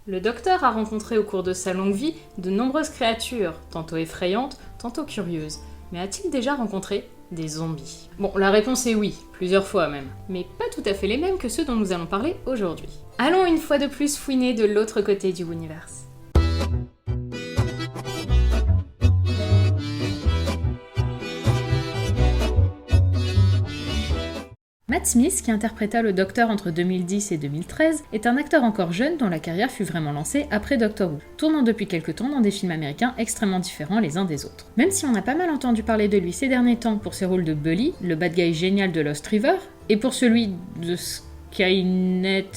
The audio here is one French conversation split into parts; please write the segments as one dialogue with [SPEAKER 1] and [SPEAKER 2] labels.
[SPEAKER 1] Le docteur a rencontré au cours de sa longue vie de nombreuses créatures, tantôt effrayantes, tantôt curieuses. Mais a-t-il déjà rencontré des zombies? Bon, la réponse est oui, plusieurs fois même. Mais pas tout à fait les mêmes que ceux dont nous allons parler aujourd'hui. Allons une fois de plus fouiner de l'autre côté du univers. Matt Smith, qui interpréta le Docteur entre 2010 et 2013, est un acteur encore jeune dont la carrière fut vraiment lancée après Doctor Who, tournant depuis quelque temps dans des films américains extrêmement différents les uns des autres. Même si on a pas mal entendu parler de lui ces derniers temps pour ses rôles de Bully, le bad guy génial de Lost River, et pour celui de Skynet,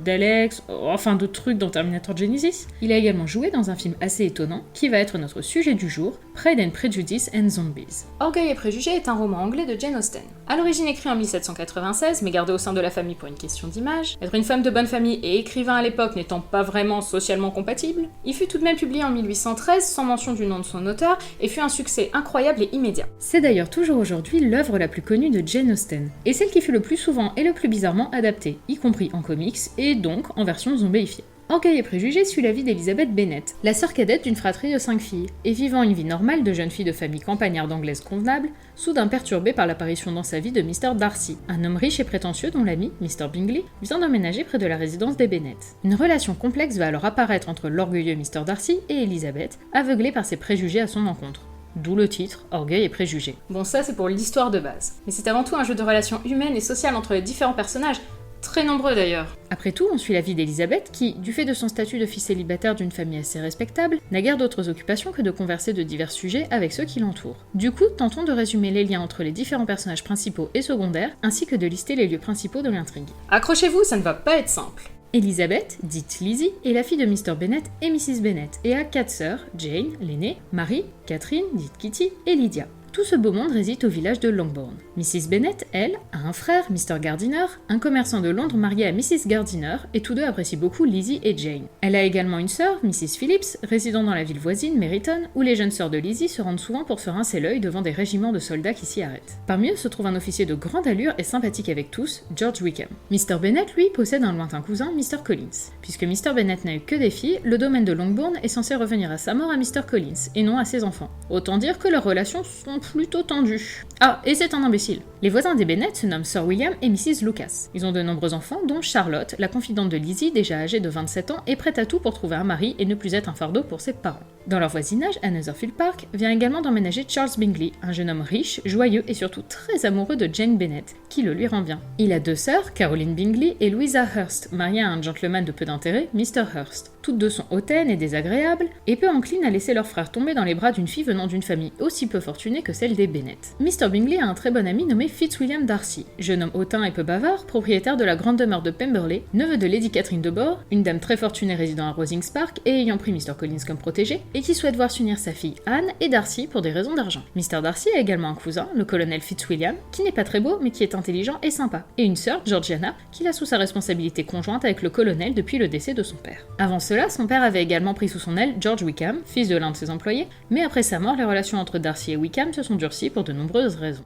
[SPEAKER 1] d'Alex, enfin d'autres trucs dans Terminator Genesis, il a également joué dans un film assez étonnant qui va être notre sujet du jour, Pride and Prejudice and Zombies. Orgueil et préjugés est un roman anglais de Jane Austen. À l'origine écrit en 1796, mais gardé au sein de la famille pour une question d'image, être une femme de bonne famille et écrivain à l'époque n'étant pas vraiment socialement compatible, il fut tout de même publié en 1813 sans mention du nom de son auteur et fut un succès incroyable et immédiat. C'est d'ailleurs toujours aujourd'hui l'œuvre la plus connue de Jane Austen, et celle qui fut le plus souvent et le plus bizarrement adaptée, y compris en comics et donc en version zombéifiée. Orgueil et préjugés suit la vie d'Elizabeth Bennet, la sœur cadette d'une fratrie de 5 filles, et vivant une vie normale de jeune fille de famille campagnarde anglaise convenable, soudain perturbée par l'apparition dans sa vie de Mr. Darcy, un homme riche et prétentieux dont l'ami, Mr. Bingley, vient d'emménager près de la résidence des Bennet. Une relation complexe va alors apparaître entre l'orgueilleux Mr. Darcy et Elizabeth, aveuglée par ses préjugés à son encontre. D'où le titre, Orgueil et préjugés. Bon, ça c'est pour l'histoire de base. Mais c'est avant tout un jeu de relations humaines et sociales entre les différents personnages, très nombreux d'ailleurs. Après tout, on suit la vie d'Elizabeth qui, du fait de son statut de fille célibataire d'une famille assez respectable, n'a guère d'autres occupations que de converser de divers sujets avec ceux qui l'entourent. Du coup, tentons de résumer les liens entre les différents personnages principaux et secondaires, ainsi que de lister les lieux principaux de l'intrigue. Accrochez-vous, ça ne va pas être simple. Elizabeth, dite Lizzie, est la fille de Mr. Bennet et Mrs. Bennet, et a 4 sœurs, Jane, l'aînée, Mary, Catherine, dite Kitty, et Lydia. Tout ce beau monde réside au village de Longbourn. Mrs. Bennet, elle, a un frère, Mr. Gardiner, un commerçant de Londres marié à Mrs. Gardiner, et tous deux apprécient beaucoup Lizzie et Jane. Elle a également une sœur, Mrs. Phillips, résidant dans la ville voisine, Meryton, où les jeunes sœurs de Lizzie se rendent souvent pour se rincer l'œil devant des régiments de soldats qui s'y arrêtent. Parmi eux se trouve un officier de grande allure et sympathique avec tous, George Wickham. Mr. Bennet, lui, possède un lointain cousin, Mr. Collins. Puisque Mr. Bennet n'a eu que des filles, le domaine de Longbourn est censé revenir à sa mort à Mr. Collins, et non à ses enfants. Autant dire que leurs relations sont plutôt tendues. Ah, et c'est un imbécile. Les voisins des Bennet se nomment Sir William et Mrs. Lucas. Ils ont de nombreux enfants, dont Charlotte, la confidente de Lizzie, déjà âgée de 27 ans, est prête à tout pour trouver un mari et ne plus être un fardeau pour ses parents. Dans leur voisinage, à Netherfield Park, vient également d'emménager Charles Bingley, un jeune homme riche, joyeux et surtout très amoureux de Jane Bennet, qui le lui rend bien. Il a 2 sœurs, Caroline Bingley et Louisa Hurst, mariée à un gentleman de peu d'intérêt, Mr. Hurst. Toutes deux sont hautaines et désagréables, et peu enclines à laisser leur frère tomber dans les bras d'une fille venant d'une famille aussi peu fortunée que celle des Bennet. Mr. Bingley a un très bon ami nommé Fitzwilliam Darcy, jeune homme hautain et peu bavard, propriétaire de la grande demeure de Pemberley, neveu de Lady Catherine de Bourgh, une dame très fortunée résidant à Rosings Park et ayant pris Mr. Collins comme protégé, et qui souhaite voir s'unir sa fille Anne et Darcy pour des raisons d'argent. Mr. Darcy a également un cousin, le colonel Fitzwilliam, qui n'est pas très beau mais qui est intelligent et sympa, et une sœur, Georgiana, qu'il a sous sa responsabilité conjointe avec le colonel depuis le décès de son père. Avant cela, son père avait également pris sous son aile George Wickham, fils de l'un de ses employés, mais après sa mort, les relations entre Darcy et Wickham se sont durcies pour de nombreuses raisons.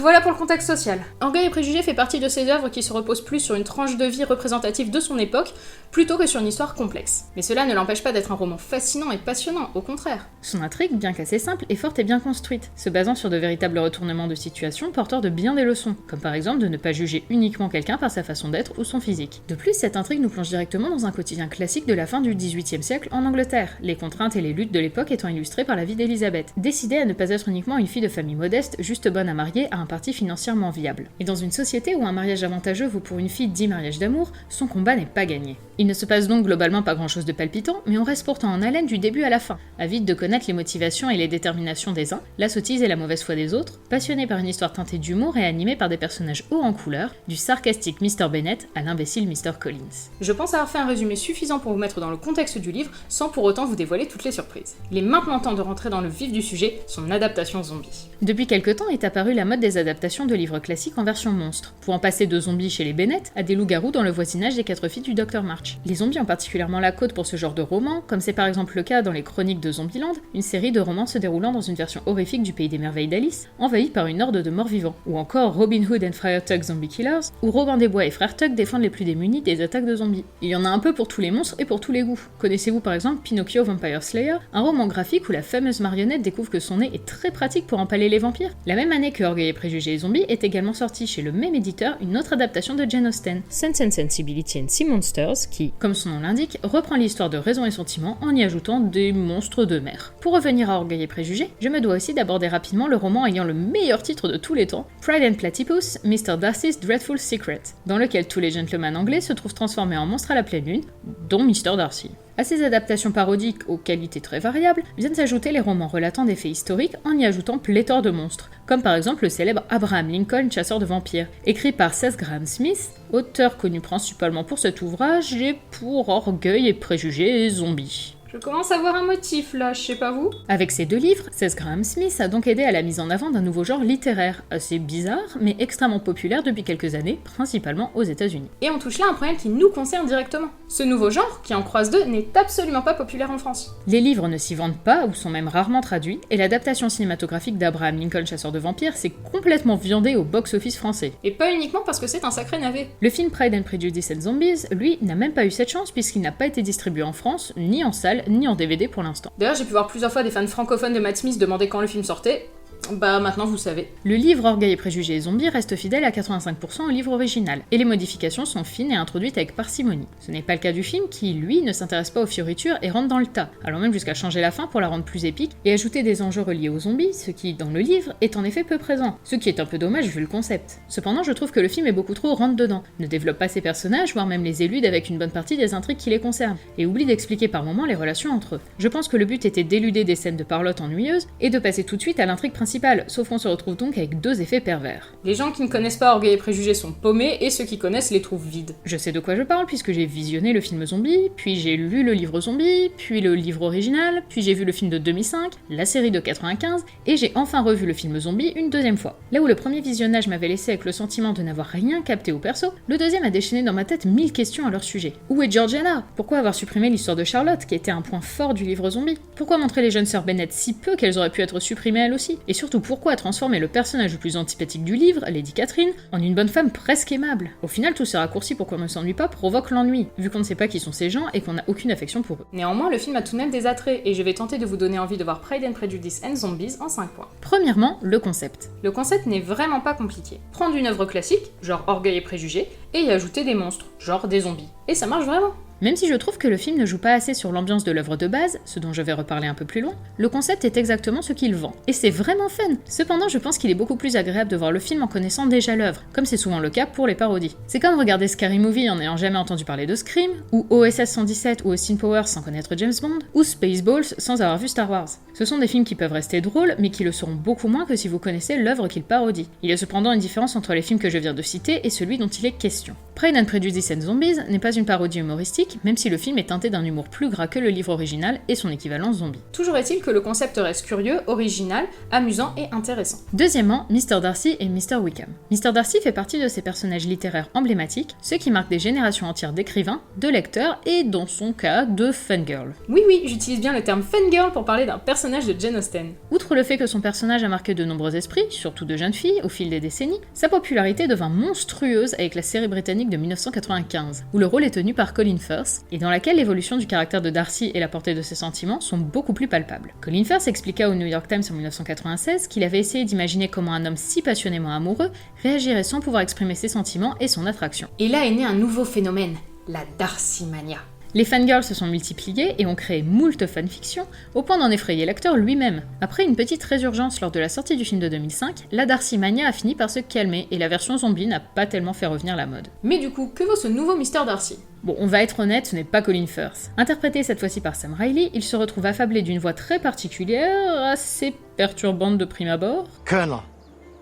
[SPEAKER 1] Voilà pour le contexte social. Orgueil et préjugés fait partie de ces œuvres qui se reposent plus sur une tranche de vie représentative de son époque, plutôt que sur une histoire complexe. Mais cela ne l'empêche pas d'être un roman fascinant et passionnant, au contraire. Son intrigue, bien qu'assez simple, est forte et bien construite, se basant sur de véritables retournements de situation porteurs de bien des leçons, comme par exemple de ne pas juger uniquement quelqu'un par sa façon d'être ou son physique. De plus, cette intrigue nous plonge directement dans un quotidien classique de la fin du XVIIIe siècle en Angleterre, les contraintes et les luttes de l'époque étant illustrées par la vie d'Elizabeth, décidée à ne pas être uniquement une fille de famille modeste, juste bonne à marier à un parti financièrement viable. Et dans une société où un mariage avantageux vaut pour une fille 10 mariages d'amour, son combat n'est pas gagné. Il ne se passe donc globalement pas grand chose de palpitant, mais on reste pourtant en haleine du début à la fin, avide de connaître les motivations et les déterminations des uns, la sottise et la mauvaise foi des autres, passionné par une histoire teintée d'humour et animée par des personnages hauts en couleur, du sarcastique Mr. Bennet à l'imbécile Mr. Collins. Je pense avoir fait un résumé suffisant pour vous mettre dans le contexte du livre, sans pour autant vous dévoiler toutes les surprises. Il est maintenant temps de rentrer dans le vif du sujet, son adaptation zombie. Depuis quelque temps est apparue la mode des adaptations de livres classiques en version monstre, pouvant passer de zombies chez les Bennet à des loups-garous dans le voisinage des 4 filles du Dr. March. Les zombies ont particulièrement la cote pour ce genre de roman, comme c'est par exemple le cas dans les chroniques Chroniques de Zombieland, une série de romans se déroulant dans une version horrifique du pays des merveilles d'Alice, envahie par une horde de morts-vivants, ou encore Robin Hood and Friar Tuck Zombie Killers, où Robin des Bois et Frère Tuck défendent les plus démunis des attaques de zombies. Il y en a un peu pour tous les monstres et pour tous les goûts. Connaissez-vous par exemple Pinocchio Vampire Slayer, un roman graphique où la fameuse marionnette découvre que son nez est très pratique pour empaler les vampires? La même année que Orgueil et Préjugés et Zombies est également sortie chez le même éditeur une autre adaptation de Jane Austen, Sense and Sensibility and Sea Monsters, qui, comme son nom l'indique, reprend l'histoire de Raison et Sentiment en y ajoutant des monstres de mer. Pour revenir à Orgueil et Préjugés, je me dois aussi d'aborder rapidement le roman ayant le meilleur titre de tous les temps, Pride and Platypus, Mr. Darcy's Dreadful Secret, dans lequel tous les gentlemen anglais se trouvent transformés en monstres à la pleine lune, dont Mr. Darcy. À ces adaptations parodiques aux qualités très variables, viennent s'ajouter les romans relatant des faits historiques en y ajoutant pléthore de monstres, comme par exemple le célèbre Abraham Lincoln, chasseur de vampires, écrit par Seth Graham Smith, auteur connu principalement pour cet ouvrage et pour Orgueil et Préjugés et Zombies.
[SPEAKER 2] Je commence à voir un motif là, je sais pas vous.
[SPEAKER 1] Avec ces deux livres, Seth Graham Smith a donc aidé à la mise en avant d'un nouveau genre littéraire, assez bizarre, mais extrêmement populaire depuis quelques années, principalement aux États-Unis.
[SPEAKER 2] Et on touche là un problème qui nous concerne directement. Ce nouveau genre, qui en croise deux, n'est absolument pas populaire en France.
[SPEAKER 1] Les livres ne s'y vendent pas, ou sont même rarement traduits, et l'adaptation cinématographique d'Abraham Lincoln, chasseur de vampires, s'est complètement viandée au box-office français.
[SPEAKER 2] Et pas uniquement parce que c'est un sacré navet.
[SPEAKER 1] Le film Pride and Prejudice and Zombies, lui, n'a même pas eu cette chance puisqu'il n'a pas été distribué en France, ni en salle, ni en DVD pour l'instant.
[SPEAKER 2] D'ailleurs, j'ai pu voir plusieurs fois des fans francophones de Matt Smith demander quand le film sortait. Bah maintenant vous savez.
[SPEAKER 1] Le livre Orgueil et Préjugés et Zombies reste fidèle à 85% au livre original, et les modifications sont fines et introduites avec parcimonie. Ce n'est pas le cas du film qui, lui, ne s'intéresse pas aux fioritures et rentre dans le tas, allant même jusqu'à changer la fin pour la rendre plus épique et ajouter des enjeux reliés aux zombies, ce qui, dans le livre, est en effet peu présent, ce qui est un peu dommage vu le concept. Cependant, je trouve que le film est beaucoup trop rentre-dedans, ne développe pas ses personnages, voire même les élude avec une bonne partie des intrigues qui les concernent, et oublie d'expliquer par moments les relations entre eux. Je pense que le but était d'éluder des scènes de parlotte ennuyeuses et de passer tout de suite à l'intrigue principale, sauf qu'on se retrouve donc avec deux effets pervers.
[SPEAKER 2] Les gens qui ne connaissent pas Orgueil et Préjugés sont paumés, et ceux qui connaissent les trouvent vides.
[SPEAKER 1] Je sais de quoi je parle puisque j'ai visionné le film Zombie, puis j'ai lu le livre Zombie, puis le livre original, puis j'ai vu le film de 2005, la série de 95, et j'ai enfin revu le film Zombie une deuxième fois. Là où le premier visionnage m'avait laissé avec le sentiment de n'avoir rien capté au perso, le deuxième a déchaîné dans ma tête 1000 questions à leur sujet. Où est Georgiana? Pourquoi avoir supprimé l'histoire de Charlotte, qui était un point fort du livre Zombie? Pourquoi montrer les jeunes sœurs Bennett si peu qu'elles auraient pu être supprimées elles aussi? Et surtout pourquoi transformer le personnage le plus antipathique du livre, Lady Catherine, en une bonne femme presque aimable? Au final, tous ces raccourcis pour qu'on ne s'ennuie pas provoquent l'ennui, vu qu'on ne sait pas qui sont ces gens et qu'on n'a aucune affection pour eux.
[SPEAKER 2] Néanmoins, le film a tout de même des attraits, et je vais tenter de vous donner envie de voir Pride and Prejudice and Zombies en 5 points.
[SPEAKER 1] Premièrement, le concept.
[SPEAKER 2] Le concept n'est vraiment pas compliqué. Prendre une œuvre classique, genre Orgueil et Préjugés, et y ajouter des monstres, genre des zombies. Et ça marche vraiment.
[SPEAKER 1] Même si je trouve que le film ne joue pas assez sur l'ambiance de l'œuvre de base, ce dont je vais reparler un peu plus loin, le concept est exactement ce qu'il vend. Et c'est vraiment fun. Cependant, je pense qu'il est beaucoup plus agréable de voir le film en connaissant déjà l'œuvre, comme c'est souvent le cas pour les parodies. C'est comme regarder Scary Movie en n'ayant jamais entendu parler de Scream, ou OSS 117 ou Austin Powers sans connaître James Bond, ou Spaceballs sans avoir vu Star Wars. Ce sont des films qui peuvent rester drôles, mais qui le seront beaucoup moins que si vous connaissez l'œuvre qu'ils parodient. Il y a cependant une différence entre les films que je viens de citer et celui dont il est question. Pride and Prejudice and Zombies n'est pas une parodie humoristique, même si le film est teinté d'un humour plus gras que le livre original et son équivalent zombie.
[SPEAKER 2] Toujours est-il que le concept reste curieux, original, amusant et intéressant.
[SPEAKER 1] Deuxièmement, Mr. Darcy et Mr. Wickham. Mr. Darcy fait partie de ces personnages littéraires emblématiques, ceux qui marquent des générations entières d'écrivains, de lecteurs et, dans son cas, de fangirls.
[SPEAKER 2] Oui, j'utilise bien le terme fangirl pour parler d'un personnage de Jane Austen.
[SPEAKER 1] Outre le fait que son personnage a marqué de nombreux esprits, surtout de jeunes filles, au fil des décennies, sa popularité devint monstrueuse avec la série britannique de 1995, où le rôle est tenu par Colin Firth, et dans laquelle l'évolution du caractère de Darcy et la portée de ses sentiments sont beaucoup plus palpables. Colin Firth expliqua au New York Times en 1996 qu'il avait essayé d'imaginer comment un homme si passionnément amoureux réagirait sans pouvoir exprimer ses sentiments et son attraction.
[SPEAKER 2] Et là est né un nouveau phénomène, la Darcymania.
[SPEAKER 1] Les fangirls se sont multipliés et ont créé moult fanfictions, au point d'en effrayer l'acteur lui-même. Après une petite résurgence lors de la sortie du film de 2005, la Darcymania a fini par se calmer et la version zombie n'a pas tellement fait revenir la mode.
[SPEAKER 2] Mais du coup, que vaut ce nouveau Mr. Darcy?
[SPEAKER 1] Bon, on va être honnête, ce n'est pas Colin Firth. Interprété cette fois-ci par Sam Riley, il se retrouve affablé d'une voix très particulière, assez perturbante de prime abord.
[SPEAKER 3] Colonel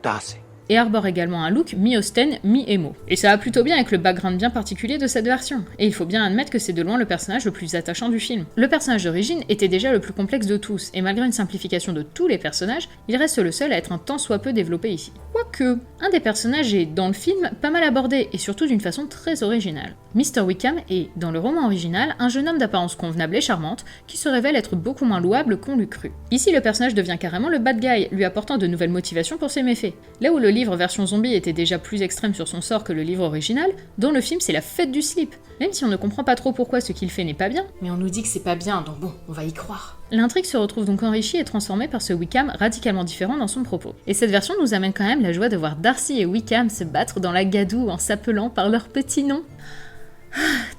[SPEAKER 3] Darcy.
[SPEAKER 1] et arbore également un look mi-Austen, mi-émo. Et ça va plutôt bien avec le background bien particulier de cette version, et il faut bien admettre que c'est de loin le personnage le plus attachant du film. Le personnage d'origine était déjà le plus complexe de tous, et malgré une simplification de tous les personnages, il reste le seul à être un tant soit peu développé ici. Quoique, un des personnages est, dans le film, pas mal abordé, et surtout d'une façon très originale. Mr. Wickham est, dans le roman original, un jeune homme d'apparence convenable et charmante, qui se révèle être beaucoup moins louable qu'on l'eût cru. Ici, le personnage devient carrément le bad guy, lui apportant de nouvelles motivations pour ses méfaits. Là où le livre version zombie était déjà plus extrême sur son sort que le livre original, dans le film c'est la fête du slip. Même si on ne comprend pas trop pourquoi ce qu'il fait n'est pas bien,
[SPEAKER 2] mais on nous dit que c'est pas bien, donc bon, on va y croire.
[SPEAKER 1] L'intrigue se retrouve donc enrichie et transformée par ce Wickham radicalement différent dans son propos. Et cette version nous amène quand même la joie de voir Darcy et Wickham se battre dans la gadoue en s'appelant par leur petit nom.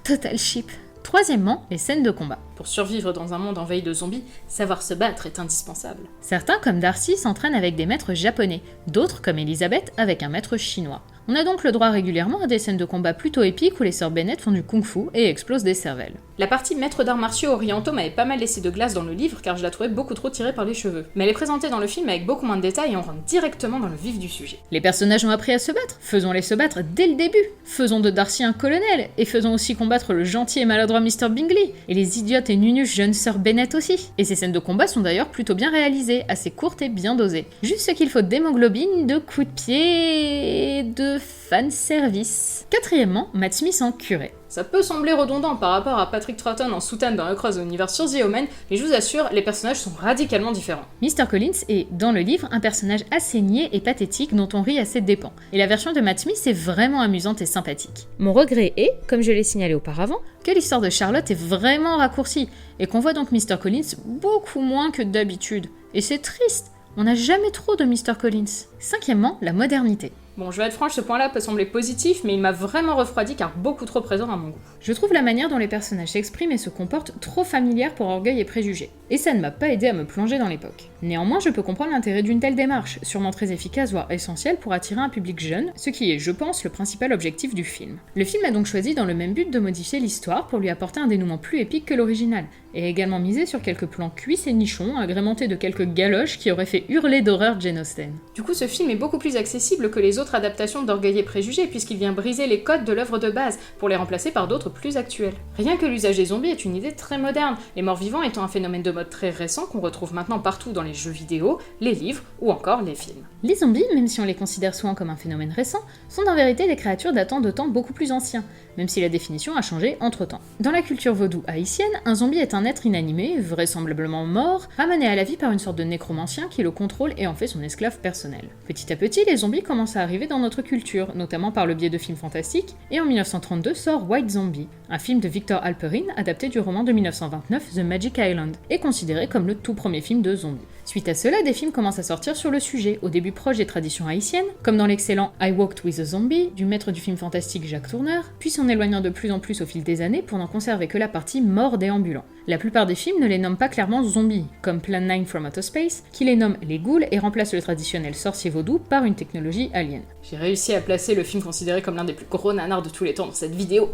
[SPEAKER 1] Total ship. Troisièmement, les scènes de combat.
[SPEAKER 2] Pour survivre dans un monde envahi de zombies, savoir se battre est indispensable.
[SPEAKER 1] Certains, comme Darcy, s'entraînent avec des maîtres japonais, d'autres, comme Elizabeth, avec un maître chinois. On a donc le droit régulièrement à des scènes de combat plutôt épiques où les sœurs Bennett font du kung-fu et explosent des cervelles.
[SPEAKER 2] La partie maître d'arts martiaux orientaux m'avait pas mal laissé de glace dans le livre car je la trouvais beaucoup trop tirée par les cheveux. Mais elle est présentée dans le film avec beaucoup moins de détails et on rentre directement dans le vif du sujet.
[SPEAKER 1] Les personnages ont appris à se battre, faisons-les se battre dès le début. Faisons de Darcy un colonel, et faisons aussi combattre le gentil et maladroit Mr. Bingley, et les idiotes et nunuches jeunes sœurs Bennett aussi. Et ces scènes de combat sont d'ailleurs plutôt bien réalisées, assez courtes et bien dosées. Juste ce qu'il faut d'hémoglobine, de coups de pied et de fanservice. Quatrièmement, Matt Smith en curé.
[SPEAKER 2] Ça peut sembler redondant par rapport à Patrick Troughton en soutane dans Across the Universe sur The Omen, mais je vous assure, les personnages sont radicalement différents.
[SPEAKER 1] Mr. Collins est, dans le livre, un personnage assez niais et pathétique dont on rit à ses dépens. Et la version de Matt Smith est vraiment amusante et sympathique. Mon regret est, comme je l'ai signalé auparavant, que l'histoire de Charlotte est vraiment raccourcie, et qu'on voit donc Mr. Collins beaucoup moins que d'habitude. Et c'est triste, on n'a jamais trop de Mr. Collins. Cinquièmement, la modernité.
[SPEAKER 2] Bon, je vais être franche, ce point-là peut sembler positif, mais il m'a vraiment refroidi car beaucoup trop présent à mon goût.
[SPEAKER 1] Je trouve la manière dont les personnages s'expriment et se comportent trop familière pour Orgueil et Préjugés, et ça ne m'a pas aidé à me plonger dans l'époque. Néanmoins, je peux comprendre l'intérêt d'une telle démarche, sûrement très efficace voire essentielle pour attirer un public jeune, ce qui est, je pense, le principal objectif du film. Le film a donc choisi dans le même but de modifier l'histoire pour lui apporter un dénouement plus épique que l'original, et a également misé sur quelques plans cuisses et nichons, agrémentés de quelques galoches qui auraient fait hurler d'horreur Jane Austen.
[SPEAKER 2] Du coup, ce film est beaucoup plus accessible que les autres adaptations d'Orgueil et Préjugés puisqu'il vient briser les codes de l'œuvre de base pour les remplacer par d'autres plus actuels. Rien que l'usage des zombies est une idée très moderne, les morts vivants étant un phénomène de mode très récent qu'on retrouve maintenant partout dans les jeux vidéo, les livres ou encore les films.
[SPEAKER 1] Les zombies, même si on les considère souvent comme un phénomène récent, sont en vérité des créatures datant de temps beaucoup plus anciens, même si la définition a changé entre-temps. Dans la culture vaudou haïtienne, un zombie est un être inanimé, vraisemblablement mort, ramené à la vie par une sorte de nécromancien qui le contrôle et en fait son esclave personnel. Petit à petit, les zombies commencent à arriver dans notre culture, notamment par le biais de films fantastiques, et en 1932 sort White Zombie, un film de Victor Halperin adapté du roman de 1929 The Magic Island, et considéré comme le tout premier film de zombies. Suite à cela, des films commencent à sortir sur le sujet, au début proches des traditions haïtiennes, comme dans l'excellent I Walked with a Zombie, du maître du film fantastique Jacques Tourneur, puis s'en éloignant de plus en plus au fil des années pour n'en conserver que la partie mort déambulant. La plupart des films ne les nomment pas clairement zombies, comme Plan 9 from Outer Space, qui les nomme les ghouls et remplace le traditionnel sorcier vaudou par une technologie alien.
[SPEAKER 2] J'ai réussi à placer le film considéré comme l'un des plus gros nanars de tous les temps dans cette vidéo.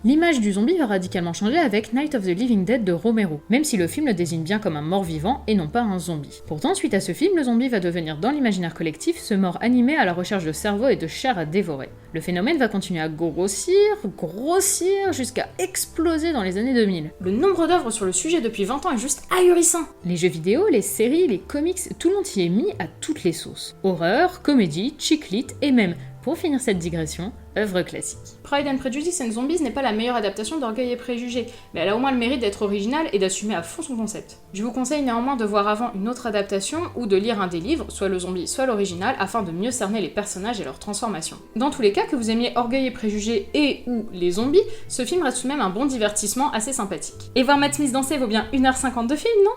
[SPEAKER 1] L'image du zombie va radicalement changer avec Night of the Living Dead de Romero, même si le film le désigne bien comme un mort-vivant et non pas un zombie. Pourtant, suite à ce film, le zombie va devenir dans l'imaginaire collectif ce mort animé à la recherche de cerveau et de chair à dévorer. Le phénomène va continuer à grossir, jusqu'à exploser dans les années 2000.
[SPEAKER 2] Le nombre d'œuvres sur le sujet depuis 20 ans est juste ahurissant.
[SPEAKER 1] Les jeux vidéo, les séries, les comics, tout le monde y est mis à toutes les sauces. Horreur, comédie, chick lit et même, pour finir cette digression, œuvre classique.
[SPEAKER 2] Pride and Prejudice and Zombies n'est pas la meilleure adaptation d'Orgueil et Préjugés, mais elle a au moins le mérite d'être originale et d'assumer à fond son concept. Je vous conseille néanmoins de voir avant une autre adaptation ou de lire un des livres, soit le zombie, soit l'original, afin de mieux cerner les personnages et leurs transformations. Dans tous les cas, que vous aimiez Orgueil et Préjugés et ou les zombies, ce film reste tout de même un bon divertissement assez sympathique. Et voir Matt Smith danser vaut bien 1h50 de film, non ?